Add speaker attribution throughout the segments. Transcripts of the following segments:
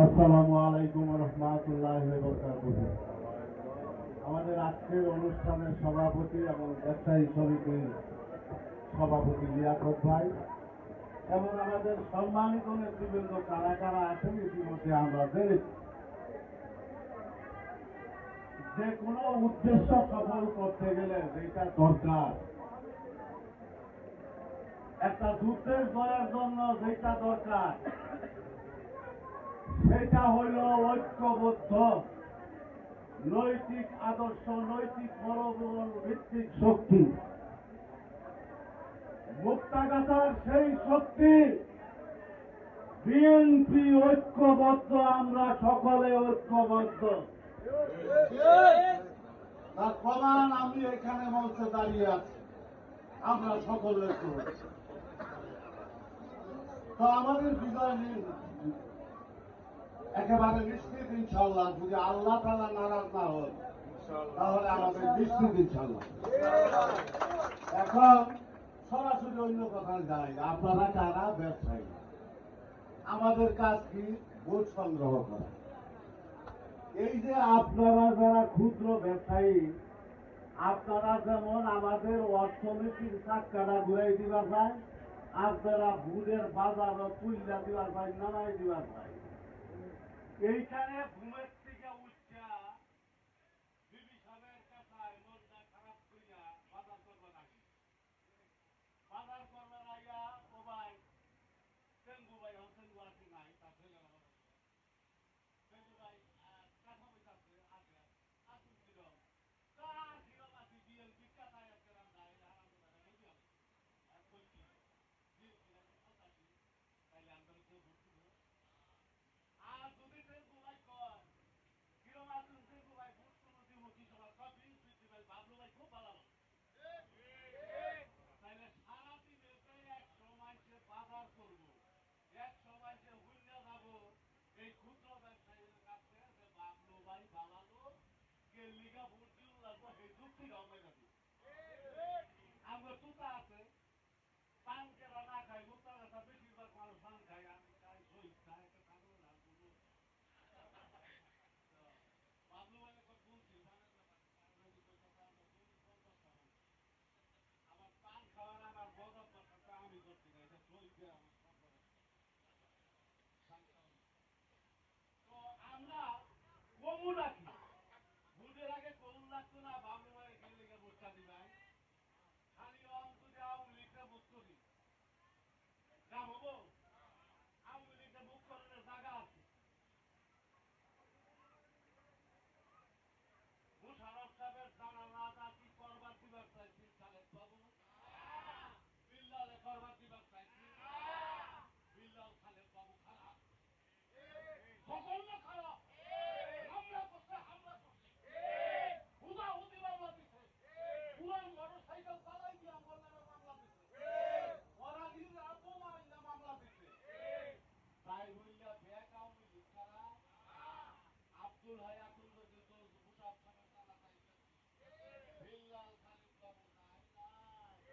Speaker 1: আসসালামু আলাইকুম রহমতুল্লাহি ওয়া বারাকাতুহু। আমাদের আজকের অনুষ্ঠানের সভাপতি এবং ব্যবসায়ী সমিতির সভাপতি লিয়াকত ভাই এবং আমাদের সম্মানিত নেতৃবৃন্দ কারা কারা আছেন ইতিমধ্যে আমরা জেনেছি। যে কোনো উদ্দেশ্য সফল করতে গেলে যেটা দরকার, একটা যুদ্ধের জয়ের জন্য যেটা দরকার সেটা হইল ঐক্যবদ্ধ নৈতিক আদর্শ, নৈতিক মনোবল ভিত্তিক শক্তি। মুক্তাগাছার সেই শক্তি বিএনপি ঐক্যবদ্ধ, আমরা সকলে ঐক্যবদ্ধ। তার প্রমাণ আমি এখানে মঞ্চে দাঁড়িয়ে আছি, আমরা সকলে ঐক্যবদ্ধ। তো আমাদের বিজয় একেবারে নিশ্চিত ইনশাল্লাহ। যদি আল্লাহ তাআলা নারাজ না হন তাহলে আমাদের নিশ্চিত ইনশাল্লাহ। এখন সরাসরি অন্য কথা যায়, আপনারা কারা? ব্যবসায়ী। আমাদের কাজ কি? ভোট সংগ্রহ করা। এই যে আপনারা যারা ক্ষুদ্র ব্যবসায়ী, আপনারা যেমন আমাদের অর্থনীতির চাক্কাটা ঘুরাই দিবার পায়, আপনারা ভোটের বাজার তুইলা দিবার পায়, নামাই দিবার পায়। এইখানে ঘুমের থেকে উঠা বিবি সাহেবের কাছায় মনটা খারাপ করিয়া বাজার করবার আগে, বাজার করবার আইয়া ও ভাই তেঙ্গু ভাই তেঙ্গু আসি নাই, তার ছেলেরা তেঙ্গু ভাই কাঁথা বইতাছে আসে আসুন কিরম কিরম আছি বিএনপি কাছায় একটা রান্না আরাম করে রেডি হবে বলছি বিএনপি পঁচাশি, তাইলে আমরা কেউ ভর্তি হবে। আর যদি তেঙ্গু ভাই কয় কিরম আসুন তেঙ্গু ভাই ভর্তি মুখী সবার সব বিএনপি ভাই বাবলু ভাই খুব ভালো মানুষ, তাইলে সারাদিনে এক সময় সে বাজার করবো, এক সময় সে হুইল্লা যাবো এই ক্ষুদ্র ব্যবসায়ীর কাছে যে বাবলু ভাই বালালো কে লিগা ভোট দিল লাগবো, সেই যুক্তি হবে না। আমার তুতা আছে পান কেনা না খাই, মুক্তার কথা বেশিরভাগ মানুষ পান খায়, আমি খাই শহীদ খাই, একটা ছাগল না কোনো বাবলু ভাই একটা বলছি পানের ব্যাপার আমার পান খাওয়ার আমার বদব দরকার, আমি করছি না, এটা শহীদ আমার তো আমরা কমু রাখি। ভোটের আগে কমু রাখতো না, বাবলু ভাই গেলে ভোটটা দিবেন খালি যদি আওয়ামী লীগটা ভোট করি যা হবো। আওয়ামী লীগটা ভোট করার জায়গা আছে। মুশারফ সাহেবের জানালা কি করবার দিবার চাইছি খালেদ বাবু, বিল্লালে করবার দিবার চাইছি, বিল্লাল খালেদ বাবু খারাপ, সকল না খারাপ, হামলা করছে, হামলা করছে, হুদা হুদি মামলা দিছে, পুরান মোটর সাইকেল চালাই দিয়ে আমার নামে মামলা দিছে, ওরা নিজে বোমা আইনা মামলা দিছে। তাই হইলা ব্যাক আওয়ামী লীগ খারাপ, আব্দুল হাই আকুন্দ কিন্তু মুশারফ সাহেবের জানা চাইছে, বিল্লাল খালিদ বাবু নাই নাই, যে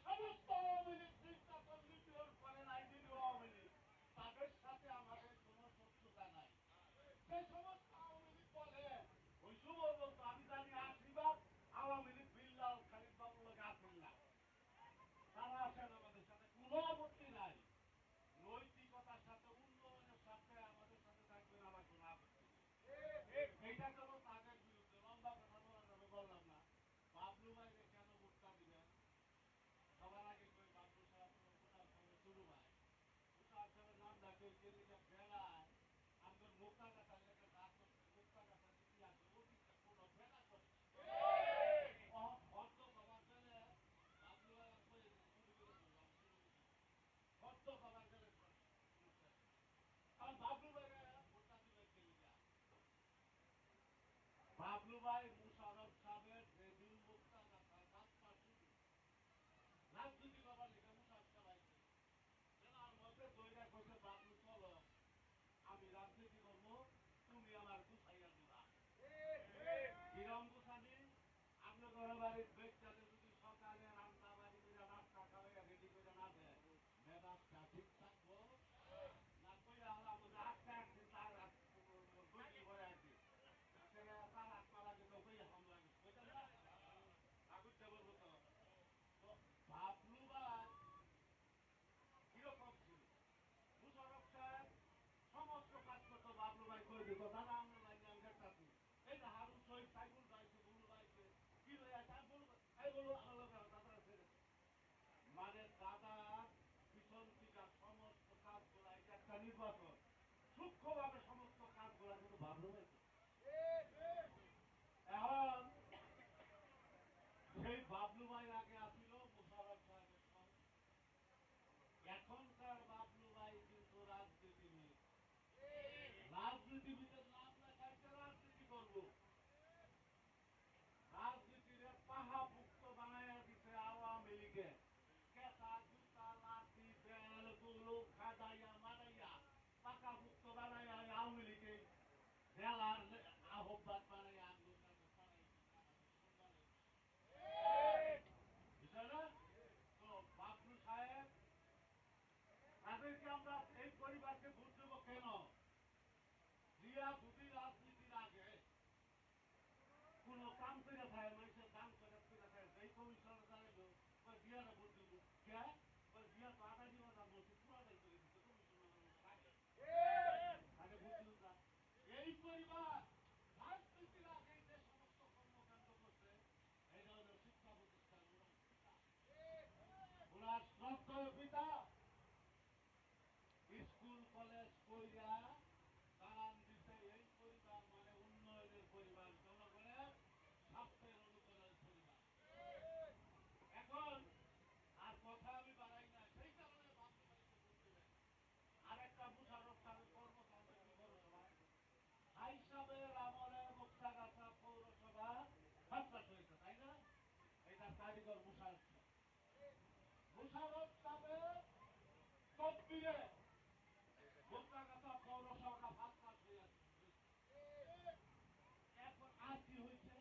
Speaker 1: সমস্ত আওয়ামী লীগ নির্যাতন নিপীড়ন করে নাই নিরীহ আওয়ামী লীগ, তাদের সাথে আমাদের কোনো শত্রুতা নাই। যে সমস্ত আওয়ামী লীগ বলে ওই শুভ বলতো আমি জানি আশীর্বাদ আওয়ামী লীগ বিল্লাল খালিদ বাবুর লোক আছেন না, তারা আসেন আমাদের সাথে কোনো আপত্তি নাই। নৈতিকতার সাথে উন্নয়নের সাথে আমাদের সাথে থাকবেন, আমার কোনো আপত্তি নেই। এইটা কোনো তাদের বিরুদ্ধে লম্বা কথা বলা যাবে, বললাম না। বাবলু ভাইকে কেন ভোটটা দিবেন? সবার আগে কই বাবলু সাহেব মুশারফ সাহেবের ছোট ভাই, মুশারফ সাহেবের নাম ডাকে বেড়ায় আমাদের মুক্তা গাছার লেগে যা করছে, মুক্তা গাছার ইতিহাসে অতীতে কোনো বেড়া করে ভক্ত কবার গেলে বাবলু ভাই শুরু করেছিল, ভক্ত কবার গেলে কারণ বাবলু ভাই ভোটটা দিবেন কে লিগা? বাবলু ভাই মুশারফ সাহেবের যেদিন মুক্তা গাছার যাত্রা শুরু, রাজনীতি করবার লিখে মুশারফ সাহেব আইছে, সেনার মধ্যে দইরা কইছে বাবলু চলো আমি রাজনীতি করবো, তুমি আমার গুছাইয়া দিবা। কিরম গুছানি? আপনার ঘর বাড়ির বেচালে যদি সকালে রান্না বাড়ি করে নাস্তা খাওয়াইয়া রেডি করে না দেয়, মেজাজটা ঠিক থাকবো না? কইরা আমাদের আটকা জেলার আহ্বান বানাই আন্দোলন কাছে পাঠাই দিচ্ছে আমাদের সম্মানের বিষয় না। তো বাবলু সাহেব, তাদেরকে আমরা এই পরিবারকে ভোট দেবো কেন? রিয়া দুটি রাজনীতির আগে কোন কাম করে থাকে, মানুষের দাম করে থাকে, এই কমিশনার জানাইলো বিয়ারে ভোট দিব কে? বিয়া তো আধা দিব না বলছে, পুরাটাই করে দিচ্ছে কমিশনার আগে আগে ভোট দিব না। এই পরিবার রাজনীতির আগে যে সমস্ত কর্মকাণ্ড করছে, এটা হলো শিক্ষা প্রতিষ্ঠান ওনার পিতা, ওনার শ্রদ্ধেয় পিতা স্কুল কলেজ কইরা দালান দিতে। এই পরিবার মানে উন্নয়নের পরিবার, জনগণের স্বাস্থ্যের অনুকূলের পরিবার। এখন আর কথা আমি বাড়াই না, সেই কারণে বাবলু ভাইকে ভোট দেবেন। আরেকটা মুশারফ সাহেবের কর্মকাণ্ড কি পৌরসভায় ভাই সাহেবের আমলে মুক্তাগাছা পৌরসভা সন্ত্রাস হয়েছে, তাই না? এটা কারিগর মুশারফ সাহেব। মুশারফ সাহেবের তদবিরে মুক্তাগাছা পৌরসভাটা সন্ত্রাস হয়েছে। এখন আর কি হয়েছে?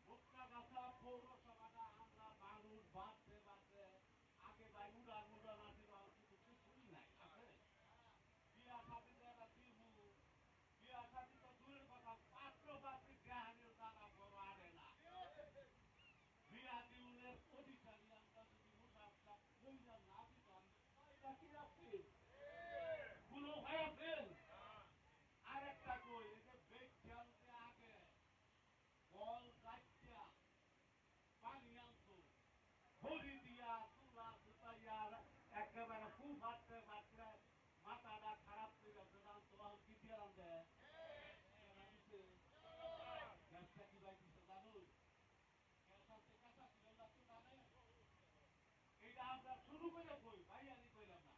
Speaker 1: মুক্তাগাছা পৌরসভাটা আমরা মানুষ বাঁচতে বাঁচতে আগে ভাই উড়ান আসি, কিন্তু কিছুই নাই আছে। বিয়া শাদিতে একটা দিবু, বিয়া শাদি তো দূরের কথা, পাত্র পাত্রী গ্রাহণের দ্বারা বড় আরে না। বিয়া দিউলের অধিকারী আমরা যদি মুসাফা কইরা না দিতাম, এটা কি রাখছি কোন ভাই আছেন? আর একটা কই, এটা বেগ খেলতে আগে বল রাখিয়া পানি আনতো, হরি দিয়া তুলা সুতাইয়া একেবারে ফু ফাটতে ফাটতে মাথাটা খারাপ হয়ে গেছে, জানতো কি দিয়ে রান্ধে গ্যাসটা কি বাই দিছে জানো? গ্যাস আনতে কাঁচা ছিলেন না তো জানে। এইটা আমরা শুরু করে কই ভাই, আমি কইলাম না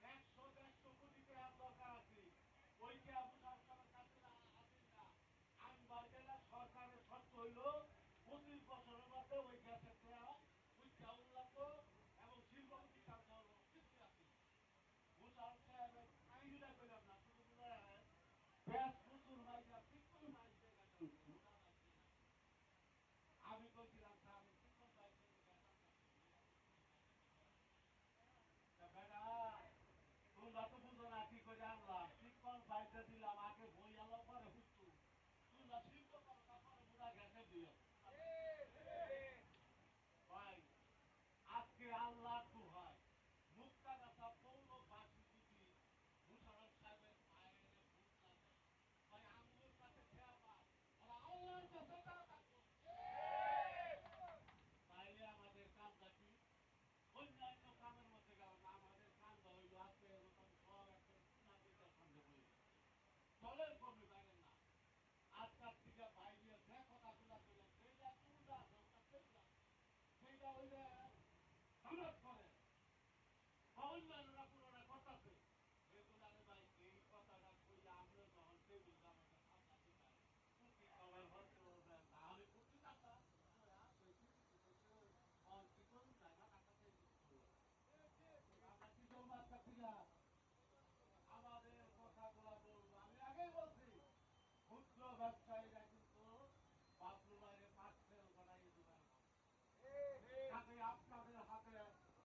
Speaker 1: 100-150 কোটি টাকা দরকার আছে। ওইকে আবু সরকারের কাছে আসেন না, আনবার গেলে সরকারের শর্ত হইল 25 বছরের মধ্যে ওই গ্যাসের টাকা উচ্চা উন্নত এবং শিল্প প্রতিষ্ঠান কিছু আছে। মুশারফ সাহেবের আইনটা কইলাম না, শুধু বুঝায় গ্যাস প্রচুর মাইজা চিকন মাইজ দেখা আমি কইছিলাম স্যার চিকন মাইজ গ্যাস আনতে বেটা, তোমরা তো বুঝো না কি করে আনলাম, চিকন বাইতে দিলাম আগে বই আলো পরে বুঝতো, তোমরা শিল্প করো তারপরে বুড়া গ্যাসে দিও ভাই। আজকে আল্লাহ দুহাই মুক্তাগাছা পৌরবাসী যদি মুশারফ সাহেবের পায়ের ভূত না দেয়, ভাই আঙ্গুর কাছে খেয়া পায় আর আল্লাহর কাছে তারা থাকবো। তাইলে আমাদের কামটা কি? অন্যান্য কামের মধ্যে গেল না, আমাদের কামটা হইল আজকে এরকম সব একটা নাগরিকের সামনে বলে দলের কর্মী বাইরেন না। আজকাল থেকে বাইরে যে কথাগুলা কইলাম সেইটা কোনটা আছে ওটা সেইটা সেইটা ওই যে